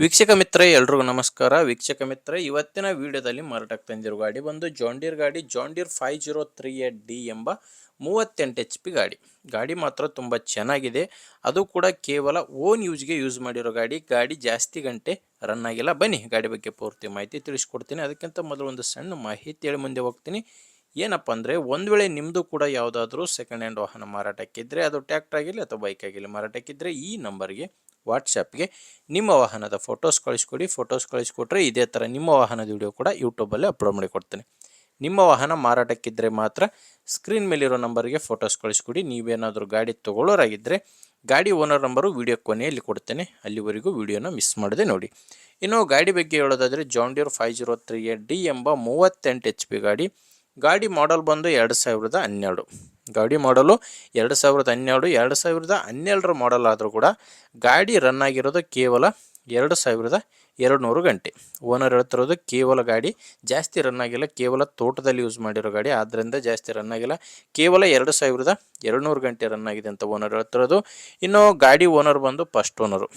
ವೀಕ್ಷಕ ಮಿತ್ರ ಎಲ್ರಿಗೂ ನಮಸ್ಕಾರ. ವೀಕ್ಷಕ ಮಿತ್ರ ಇವತ್ತಿನ ವಿಡಿಯೋದಲ್ಲಿ ಮಾರಾಟಕ್ಕೆ ತಂದಿರುವ ಗಾಡಿ ಬಂದು ಜಾಂಡೀರ್ 5038D ಎಂಬ 38 HP ಗಾಡಿ ಮಾತ್ರ ತುಂಬ ಚೆನ್ನಾಗಿದೆ. ಅದು ಕೂಡ ಕೇವಲ ಓನ್ ಯೂಸ್ಗೆ ಯೂಸ್ ಮಾಡಿರೋ ಗಾಡಿ ಜಾಸ್ತಿ ಗಂಟೆ ರನ್ ಆಗಿಲ್ಲ. ಬನ್ನಿ ಗಾಡಿ ಬಗ್ಗೆ ಪೂರ್ತಿ ಮಾಹಿತಿ ತಿಳಿಸ್ಕೊಡ್ತೀನಿ. ಅದಕ್ಕಿಂತ ಮೊದಲು ಒಂದು ಸಣ್ಣ ಮಾಹಿತಿ ಹೇಳಿ ಮುಂದೆ ಹೋಗ್ತೀನಿ. ಏನಪ್ಪ ಅಂದರೆ ಒಂದು ವೇಳೆ ನಿಮ್ಮದು ಕೂಡ ಯಾವುದಾದ್ರೂ ಸೆಕೆಂಡ್ ಹ್ಯಾಂಡ್ ವಾಹನ ಮಾರಾಟಕ್ಕಿದ್ದರೆ, ಅದು ಟ್ರ್ಯಾಕ್ಟರ್ ಆಗಿರಲಿ ಅಥವಾ ಬೈಕ್ ಆಗಿರಲಿ ಮಾರಾಟಕ್ಕಿದ್ದರೆ, ಈ ನಂಬರ್ಗೆ ವಾಟ್ಸಪ್ಗೆ ನಿಮ್ಮ ವಾಹನದ ಫೋಟೋಸ್ ಕಳಿಸ್ಕೊಡಿ. ಫೋಟೋಸ್ ಕಳಿಸ್ಕೊಟ್ರೆ ಇದೇ ಥರ ನಿಮ್ಮ ವಾಹನದ ವಿಡಿಯೋ ಕೂಡ ಯೂಟ್ಯೂಬಲ್ಲಿ ಅಪ್ಲೋಡ್ ಮಾಡಿ ಕೊಡ್ತೇನೆ. ನಿಮ್ಮ ವಾಹನ ಮಾರಾಟಕ್ಕಿದ್ದರೆ ಮಾತ್ರ ಸ್ಕ್ರೀನ್ ಮೇಲಿರೋ ನಂಬರ್ಗೆ ಫೋಟೋಸ್ ಕಳಿಸ್ಕೊಡಿ. ನೀವೇನಾದರೂ ಗಾಡಿ ತೊಗೊಳ್ಳೋರಾಗಿದ್ದರೆ ಗಾಡಿ ಓನರ್ ನಂಬರು ವಿಡಿಯೋ ಕೊನೆಯಲ್ಲಿ ಕೊಡ್ತೇನೆ, ಅಲ್ಲಿವರೆಗೂ ವಿಡಿಯೋನ ಮಿಸ್ ಮಾಡದೆ ನೋಡಿ. ಇನ್ನು ಗಾಡಿ ಬಗ್ಗೆ ಹೇಳೋದಾದರೆ ಜಾಂಡೀರ್ 5038D ಎಂಬ 38 HP ಗಾಡಿ ಮಾಡಲ್ ಬಂದು 2012. ಗಾಡಿ ಮಾಡಲು 2012. 2012ರ ಮಾಡಲ್ ಆದರೂ ಕೂಡ ಗಾಡಿ ರನ್ ಆಗಿರೋದು ಕೇವಲ 2200 ಗಂಟೆ. ಓನರ್ ಹೇಳ್ತಿರೋದು ಕೇವಲ ಗಾಡಿ ಜಾಸ್ತಿ ರನ್ ಆಗಿಲ್ಲ, ಕೇವಲ ತೋಟದಲ್ಲಿ ಯೂಸ್ ಮಾಡಿರೋ ಗಾಡಿ, ಆದ್ದರಿಂದ ಜಾಸ್ತಿ ರನ್ ಆಗಿಲ್ಲ, ಕೇವಲ 2200 ಗಂಟೆ ರನ್ ಆಗಿದೆ ಅಂತ ಓನರ್ ಹೇಳ್ತಿರೋದು. ಇನ್ನು ಗಾಡಿ ಓನರ್ ಬಂದು ಫಸ್ಟ್ ಓನರು,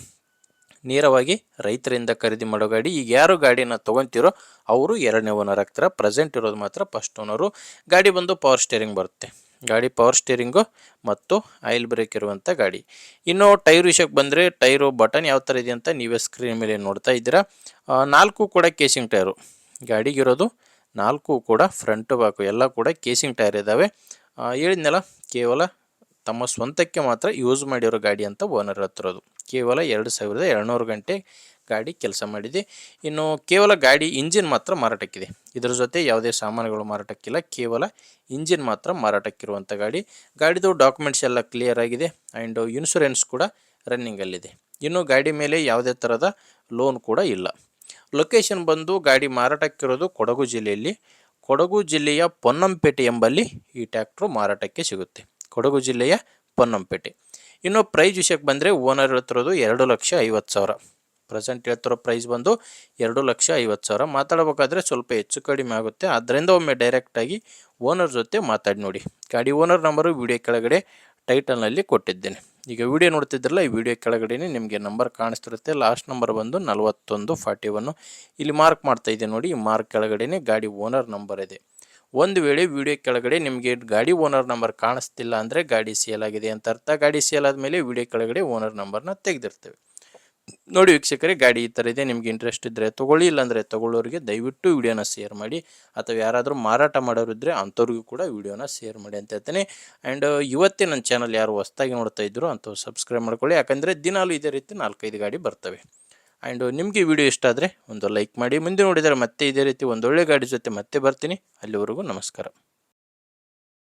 ನೇರವಾಗಿ ರೈತರಿಂದ ಖರೀದಿ ಮಾಡೋ ಗಾಡಿ. ಈಗ ಯಾರು ಗಾಡಿನ ತೊಗೊತಿರೋ ಅವರು ಎರಡನೇ ಓನರ್ ಆಗ್ತಾರೆ. ಪ್ರೆಸೆಂಟ್ ಇರೋದು ಮಾತ್ರ ಫಸ್ಟ್ ಓನರು. ಗಾಡಿ ಬಂದು ಪವರ್ ಸ್ಟೇರಿಂಗ್ ಬರುತ್ತೆ. ಗಾಡಿ ಪವರ್ ಸ್ಟೇರಿಂಗು ಮತ್ತು ಆಯಿಲ್ ಬ್ರೇಕ್ ಇರುವಂಥ ಗಾಡಿ. ಇನ್ನು ಟೈರ್ ವಿಷಯಕ್ಕೆ ಬಂದರೆ, ಟೈರು ಬಟನ್ ಯಾವ ಥರ ಇದೆ ಅಂತ ನೀವೇ ಸ್ಕ್ರೀನ್ ಮೇಲೆ ನೋಡ್ತಾ ಇದ್ದೀರಾ. 4 ಕೂಡ ಕೇಸಿಂಗ್ ಟೈರು ಗಾಡಿಗಿರೋದು. 4 ಕೂಡ ಫ್ರಂಟು ಬ್ಯಾಕು ಎಲ್ಲ ಕೂಡ ಕೇಸಿಂಗ್ ಟೈರ್ ಇದ್ದಾವೆ. ಹೇಳಿದ್ನಲ್ಲ, ಕೇವಲ ತಮ್ಮ ಸ್ವಂತಕ್ಕೆ ಮಾತ್ರ ಯೂಸ್ ಮಾಡಿರೋ ಗಾಡಿ ಅಂತ ಓನರ್ ಹತ್ತಿರೋದು. ಕೇವಲ 2200 ಗಂಟೆ ಗಾಡಿ ಕೆಲಸ ಮಾಡಿದೆ. ಇನ್ನು ಕೇವಲ ಗಾಡಿ ಇಂಜಿನ್ ಮಾತ್ರ ಮಾರಾಟಕ್ಕಿದೆ. ಇದರ ಜೊತೆ ಯಾವುದೇ ಸಾಮಾನುಗಳು ಮಾರಾಟಕ್ಕಿಲ್ಲ, ಕೇವಲ ಇಂಜಿನ್ ಮಾತ್ರ ಮಾರಾಟಕ್ಕಿರುವಂಥ ಗಾಡಿದು ಡಾಕ್ಯುಮೆಂಟ್ಸ್ ಎಲ್ಲ ಕ್ಲಿಯರ್ ಆಗಿದೆ. ಆ್ಯಂಡ್ ಇನ್ಶೂರೆನ್ಸ್ ಕೂಡ ರನ್ನಿಂಗಲ್ಲಿದೆ. ಇನ್ನು ಗಾಡಿ ಮೇಲೆ ಯಾವುದೇ ಥರದ ಲೋನ್ ಕೂಡ ಇಲ್ಲ. ಲೊಕೇಶನ್ ಬಂದು ಗಾಡಿ ಮಾರಾಟಕ್ಕಿರೋದು ಕೊಡಗು ಜಿಲ್ಲೆಯಲ್ಲಿ. ಕೊಡಗು ಜಿಲ್ಲೆಯ ಪೊನ್ನಂಪೇಟೆ ಎಂಬಲ್ಲಿ ಈ ಟ್ರ್ಯಾಕ್ಟ್ರು ಮಾರಾಟಕ್ಕೆ ಸಿಗುತ್ತೆ. ಕೊಡಗು ಜಿಲ್ಲೆಯ ಪೊನ್ನಂಪೇಟೆ. ಇನ್ನು ಪ್ರೈಸ್ ವಿಷಯಕ್ಕೆ ಬಂದರೆ ಓನರ್ ಹೇಳ್ತಿರೋದು 2,50,000. ಪ್ರೆಸೆಂಟ್ ಹೇಳ್ತಿರೋ ಪ್ರೈಸ್ ಬಂದು 2,50,000. ಮಾತಾಡಬೇಕಾದ್ರೆ ಸ್ವಲ್ಪ ಹೆಚ್ಚು ಕಡಿಮೆ ಆಗುತ್ತೆ, ಆದ್ದರಿಂದ ಒಮ್ಮೆ ಡೈರೆಕ್ಟಾಗಿ ಓನರ್ ಜೊತೆ ಮಾತಾಡಿ ನೋಡಿ. ಗಾಡಿ ಓನರ್ ನಂಬರು ವಿಡಿಯೋ ಕೆಳಗಡೆ ಟೈಟಲ್ನಲ್ಲಿ ಕೊಟ್ಟಿದ್ದೇನೆ. ಈಗ ವಿಡಿಯೋ ನೋಡ್ತಿದ್ರಲ್ಲ, ಈ ವಿಡಿಯೋ ಕೆಳಗಡೆ ನಿಮಗೆ ನಂಬರ್ ಕಾಣಿಸ್ತಿರುತ್ತೆ. ಲಾಸ್ಟ್ ನಂಬರ್ ಬಂದು 4141. ಇಲ್ಲಿ ಮಾರ್ಕ್ ಮಾಡ್ತಾ ಇದೆ ನೋಡಿ, ಈ ಮಾರ್ಕ್ ಕೆಳಗಡೆ ಗಾಡಿ ಓನರ್ ನಂಬರ್ ಇದೆ. ಒಂದು ವೇಳೆ ವಿಡಿಯೋ ಕೆಳಗಡೆ ನಿಮಗೆ ಗಾಡಿ ಓನರ್ ನಂಬರ್ ಕಾಣಿಸ್ತಿಲ್ಲ ಅಂದರೆ ಗಾಡಿ ಸೇಲ್ ಆಗಿದೆ ಅಂತ ಅರ್ಥ. ಗಾಡಿ ಸೇಲ್ ಆದಮೇಲೆ ವಿಡಿಯೋ ಕೆಳಗಡೆ ಓನರ್ ನಂಬರ್ನ ತೆಗೆದಿರ್ತೇವೆ. ನೋಡಿ ವೀಕ್ಷಕರೇ, ಗಾಡಿ ಈ ಥರ ಇದೆ. ನಿಮಗೆ ಇಂಟ್ರೆಸ್ಟ್ ಇದ್ದರೆ ತೊಗೊಳ್ಳಿ, ಇಲ್ಲಾಂದರೆ ತೊಗೊಳ್ಳೋರಿಗೆ ದಯವಿಟ್ಟು ವಿಡಿಯೋನ ಶೇರ್ ಮಾಡಿ. ಅಥವಾ ಯಾರಾದರೂ ಮಾರಾಟ ಮಾಡೋರು ಇದ್ದರೆ ಅಂಥವ್ರಿಗೂ ಕೂಡ ವಿಡಿಯೋನ ಶೇರ್ ಮಾಡಿ ಅಂತ ಹೇಳ್ತೇನೆ. ಆ್ಯಂಡ್ ಇವತ್ತೇ ನನ್ನ ಚಾನಲ್ ಯಾರು ಹೊಸ್ದಾಗಿ ನೋಡ್ತಾ ಇದ್ರು ಅಂಥವ್ರು ಸಬ್ಸ್ಕ್ರೈಬ್ ಮಾಡ್ಕೊಳ್ಳಿ, ಯಾಕಂದರೆ ದಿನಾಲೂ ಇದೇ ರೀತಿ 4-5 ಗಾಡಿ ಬರ್ತವೆ. ಆ್ಯಂಡ್ ನಿಮಗೆ ವಿಡಿಯೋ ಇಷ್ಟ ಆದರೆ ಒಂದು ಲೈಕ್ ಮಾಡಿ. ಮುಂದೆ ನೋಡಿದರೆ ಮತ್ತೆ ಇದೇ ರೀತಿ ಒಂದೊಳ್ಳೆ ಗಾಡಿ ಜೊತೆ ಮತ್ತೆ ಬರ್ತೀನಿ. ಅಲ್ಲಿವರೆಗೂ ನಮಸ್ಕಾರ.